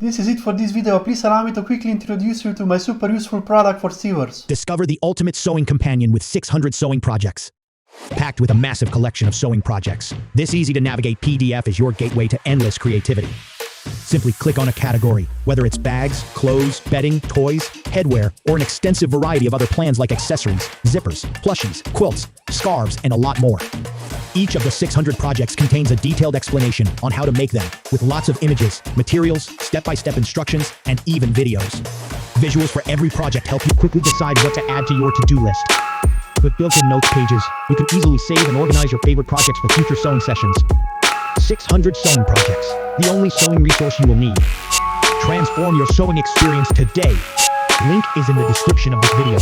This is it for this video. Please allow me to quickly introduce you to my super useful product for sewers. Discover the ultimate sewing companion with 600 sewing projects. Packed with a massive collection of sewing projects, this easy-to-navigate PDF is your gateway to endless creativity. Simply click on a category, whether it's bags, clothes, bedding, toys, headwear, or an extensive variety of other plans like accessories, zippers, plushies, quilts, scarves, and a lot more. Each of the 600 projects contains a detailed explanation on how to make them, with lots of images, materials, step-by-step instructions, and even videos. Visuals for every project help you quickly decide what to add to your to-do list. With built-in notes pages, you can easily save and organize your favorite projects for future sewing sessions. 600 sewing projects, the only sewing resource you will need. Transform your sewing experience today. Link is in the description of this video.